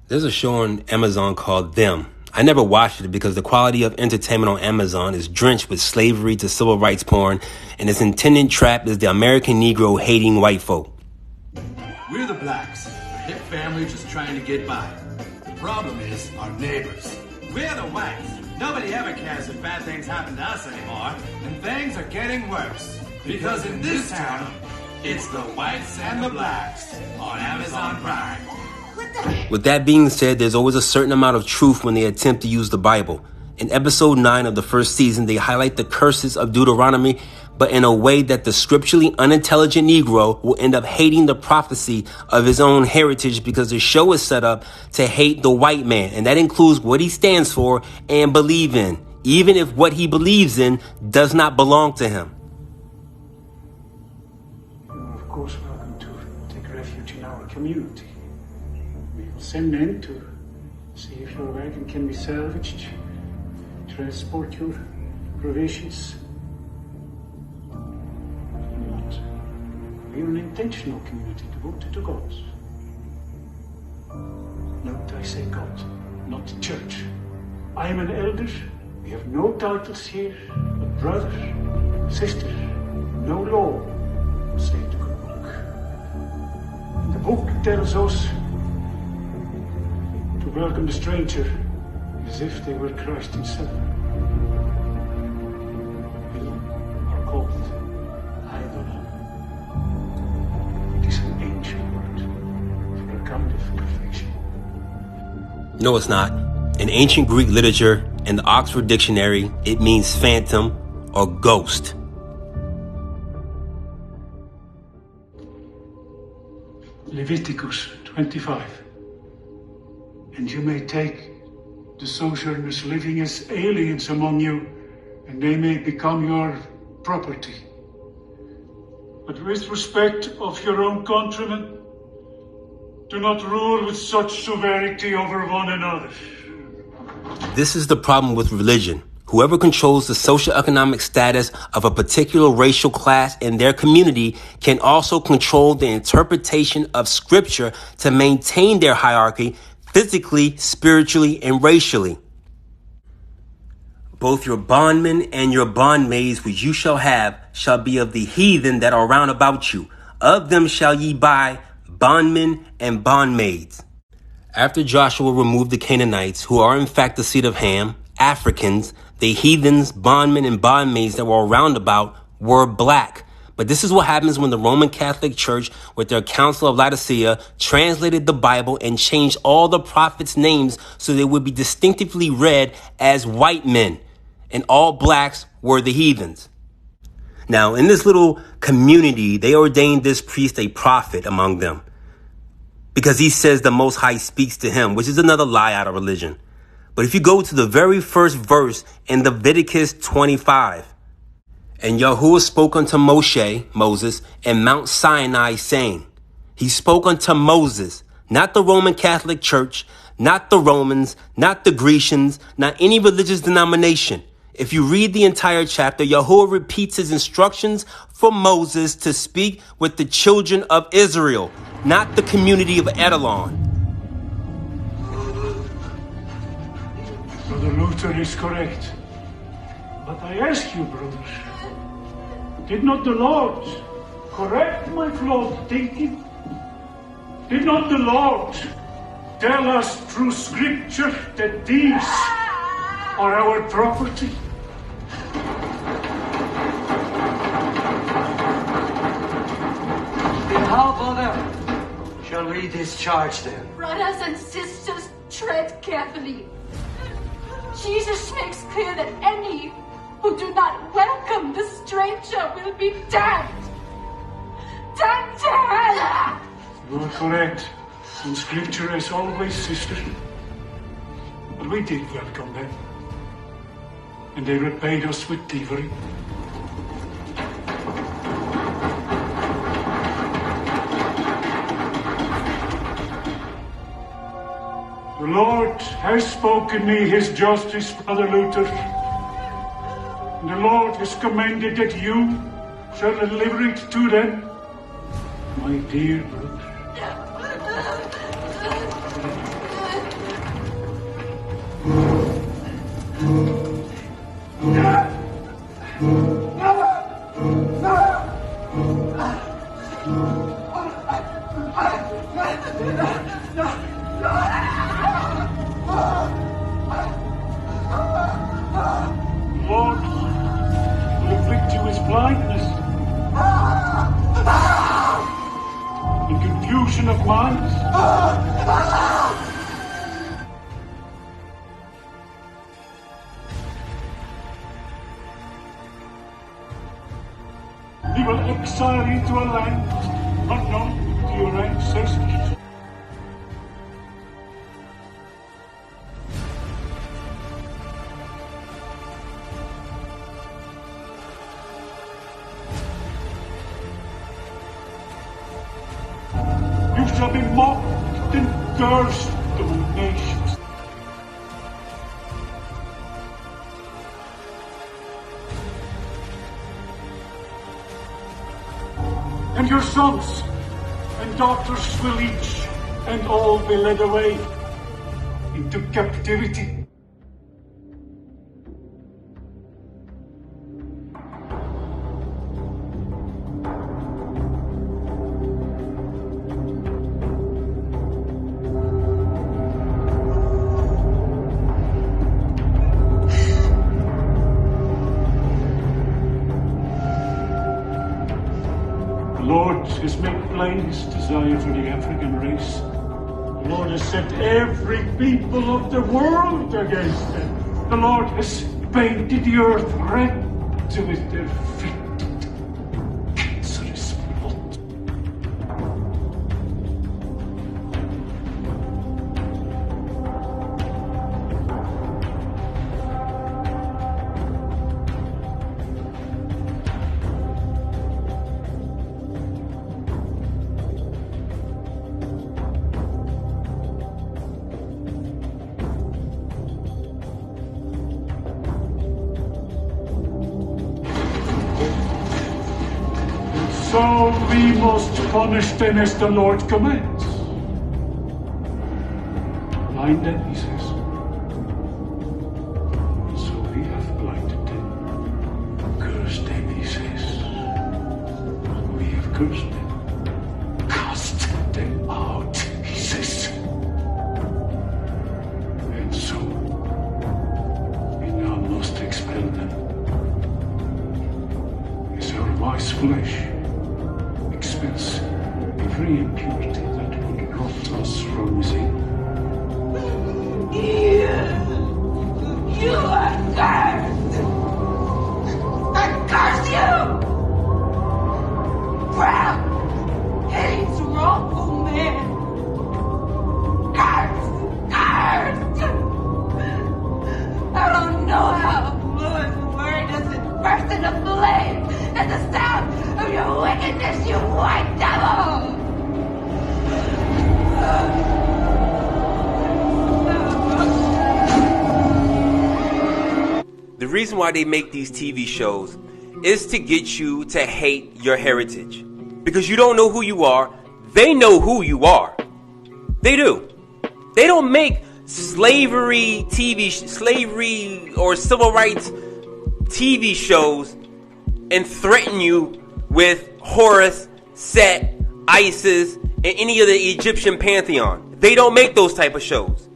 There's a show on Amazon called Them. I never watched it because the quality of entertainment on Amazon is drenched with slavery to civil rights porn, and its intended trap is the American Negro hating white folk. We're the blacks, a hip family just trying to get by. The problem is our neighbors. We're the whites. Nobody ever cares if bad things happen to us anymore, and things are getting worse. Because in this town, it's the whites and the blacks on Amazon Prime. With that being said, there's always a certain amount of truth when they attempt to use the Bible. In episode 9 of the first season, they highlight the curses of Deuteronomy, but in a way that the scripturally unintelligent Negro will end up hating the prophecy of his own heritage because the show is set up to hate the white man, and that includes what he stands for and believe in, even if what he believes in does not belong to him. You're of course welcome to take refuge in our community. We will send men to see if your wagon can be salvaged, transport your provisions. We are an intentional community devoted to God. Note I say God, not the church. I am an elder. We have no titles here, but brother, sister, no law, say the good book. And the book tells us to welcome the stranger as if they were Christ himself. We are called idol. It is an ancient word for a kind of perfection. No, it's not. In ancient Greek literature and the Oxford Dictionary, it means phantom or ghost. Leviticus 25. And you may take the sojourners living as aliens among you, and they may become your property. But with respect of your own countrymen, do not rule with such severity over one another. This is the problem with religion. Whoever controls the socioeconomic status of a particular racial class in their community can also control the interpretation of scripture to maintain their hierarchy physically, spiritually, and racially. Both your bondmen and your bondmaids which you shall have shall be of the heathen that are round about you. Of them shall ye buy bondmen and bondmaids. After Joshua removed the Canaanites, who are in fact the seed of Ham, Africans, the heathens, bondmen, and bondmaids that were around about were black. But this is what happens when the Roman Catholic Church, with their Council of Laodicea, translated the Bible and changed all the prophets' names so they would be distinctively read as white men, and all blacks were the heathens. Now, in this little community, they ordained this priest a prophet among them, because he says the Most High speaks to him, which is another lie out of religion. But if you go to the very first verse in Leviticus 25, and Yahuwah spoke unto Moses, in Mount Sinai, saying, he spoke unto Moses, not the Roman Catholic Church, not the Romans, not the Grecians, not any religious denomination. If you read the entire chapter, Yahuwah repeats his instructions for Moses to speak with the children of Israel, not the community of Edalon. Brother Luther is correct. But I ask you, brothers, did not the Lord correct my flawed thinking? Did not the Lord tell us through Scripture that these are our property? Then how, brother, shall we discharge them? Brothers and sisters, tread carefully. Jesus makes clear that any who do not welcome the stranger will be damned. Damned to hell! You are correct. In Scripture, as always, sister. But we did welcome them. And they repaid us with thievery. The Lord has spoken me his justice, Brother Luther. And the Lord has commanded that you shall deliver it to them, my dear brother. Lord will afflict you with blindness and confusion of minds. He will exile you to a land unknown to your ancestors. You shall be mocked and cursed among nations. And your sons and daughters will each and all be led away into captivity. The Lord has made plain his desire for the African race. The Lord has sent every people of the world against them. The Lord has painted the earth red with their fetid, cancerous blood. So we must punish them as the Lord commands. Blind them, he says. So we have blinded them. Curse them, he says. We have cursed them. Cast them out, he says. And so we now must expel them. As our wise flesh expels every impurity that would rot us from within. You are cursed! I curse you! Proud, hates wrongful man. Cursed! I don't know how Lord's word doesn't burst into flame at the sound of your wickedness, you white devil! The reason why they make these TV shows is to get you to hate your heritage. Because you don't know who you are. They know who you are. They do. They don't make slavery or civil rights TV shows and threaten you with Horus, Set, Isis, and any of the Egyptian pantheon. They don't make those type of shows.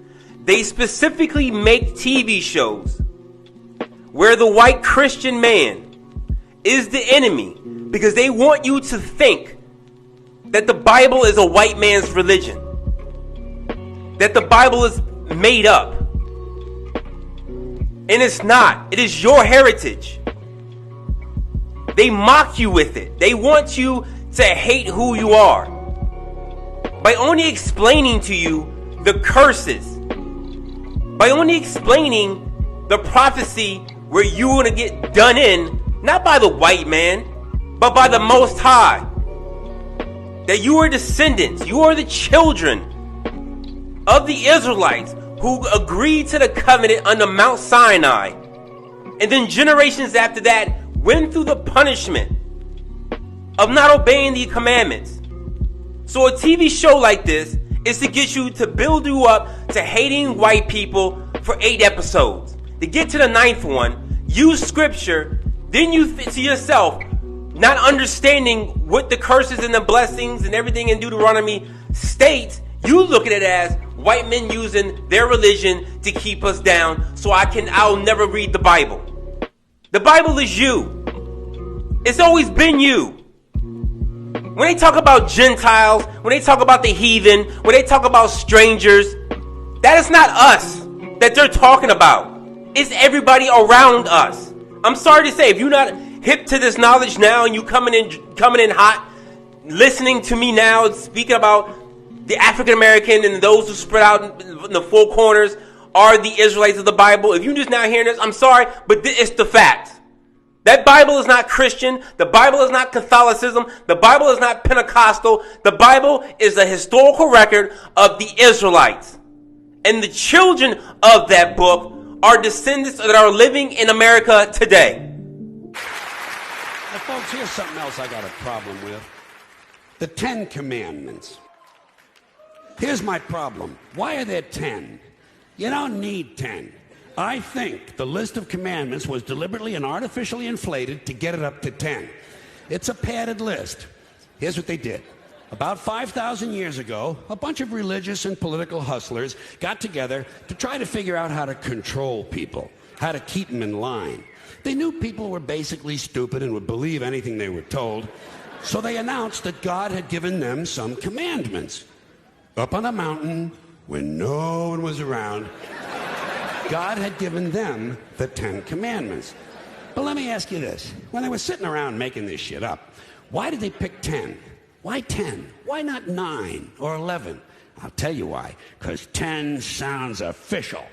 They specifically make TV shows where the white Christian man is the enemy because they want you to think that the Bible is a white man's religion, that the Bible is made up. And it's not. It is your heritage. They mock you with it. They want you to hate who you are by only explaining to you the curses, by only explaining the prophecy where you're going to get done in, not by the white man, but by the Most High. That you are descendants, you are the children of the Israelites who agreed to the covenant under Mount Sinai. And then generations after that went through the punishment of not obeying the commandments. So a TV show like this is to get you to build you up to hating white people for 8 episodes. To get to the 9th one, use scripture, then you think to yourself, not understanding what the curses and the blessings and everything in Deuteronomy states, you look at it as white men using their religion to keep us down, so I'll never read the Bible. The Bible is you. It's always been you. When they talk about Gentiles, when they talk about the heathen, when they talk about strangers, that is not us that they're talking about. It's everybody around us. I'm sorry to say, if you're not hip to this knowledge now and you coming in hot, listening to me now, speaking about the African American and those who spread out in the four corners are the Israelites of the Bible. If you're just now hearing this, I'm sorry, but it's the fact. That Bible is not Christian. The Bible is not Catholicism. The Bible is not Pentecostal. The Bible is a historical record of the Israelites. And the children of that book are descendants that are living in America today. Now, folks, here's something else I got a problem with. The 10 Commandments. Here's my problem. Why are there 10? You don't need 10. I think the list of commandments was deliberately and artificially inflated to get it up to 10. It's a padded list. Here's what they did. About 5,000 years ago, a bunch of religious and political hustlers got together to try to figure out how to control people, how to keep them in line. They knew people were basically stupid and would believe anything they were told, so they announced that God had given them some commandments. Up on a mountain, when no one was around, God had given them the 10 Commandments. But let me ask you this. When they were sitting around making this shit up, why did they pick 10? Why 10? Why not 9 or 11? I'll tell you why. Because 10 sounds official.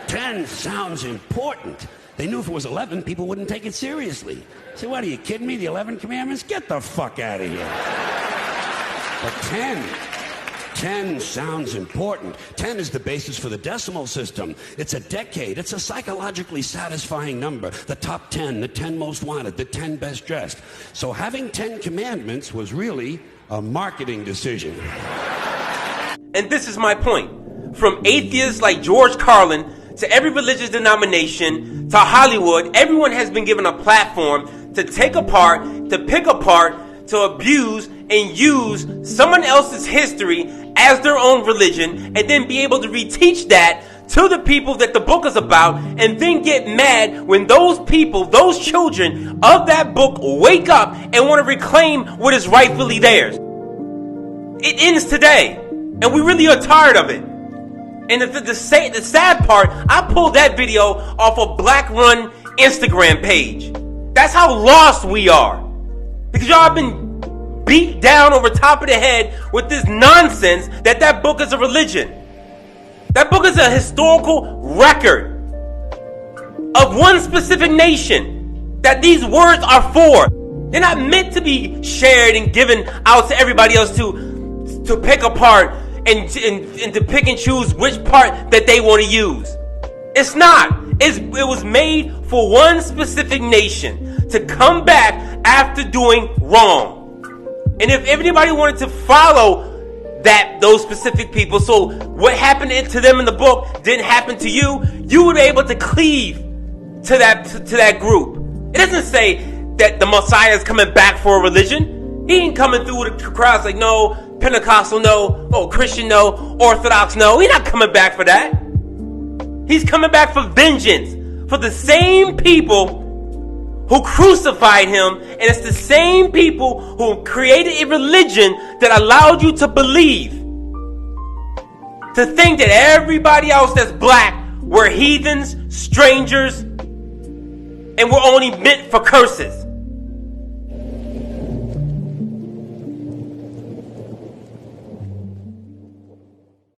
10 sounds important. They knew if it was 11, people wouldn't take it seriously. Say, what, are you kidding me? The 11 Commandments? Get the fuck out of here. But 10 sounds important. 10 is the basis for the decimal system. It's a decade. It's a psychologically satisfying number. The top 10, the 10 most wanted, the 10 best dressed. So having 10 commandments was really a marketing decision. And this is my point. From atheists like George Carlin to every religious denomination to Hollywood, everyone has been given a platform to take apart, to pick apart, to abuse and use someone else's history as their own religion, and then be able to reteach that to the people that the book is about, and then get mad when those people, those children of that book wake up and want to reclaim what is rightfully theirs. It ends today, and we really are tired of it. And the sad part, I pulled that video off a Black Run Instagram page. That's how lost we are. Because y'all have been beat down over top of the head with this nonsense that book is a religion. That book is a historical record of one specific nation that these words are for. They're not meant to be shared and given out to everybody else to pick apart and to pick and choose which part that they want to use. It's not. It was made for one specific nation to come back after doing wrong. And if anybody wanted to follow those specific people, so what happened to them in the book didn't happen to you, you would be able to cleave to that group. It doesn't say that the Messiah is coming back for a religion. He ain't coming through with the crowds like, no, Pentecostal, no, oh, Christian, no, Orthodox, no. He's not coming back for that. He's coming back for vengeance, for the same people who crucified him, and it's the same people who created a religion that allowed you to believe, to think that everybody else that's black were heathens, strangers, and were only meant for curses.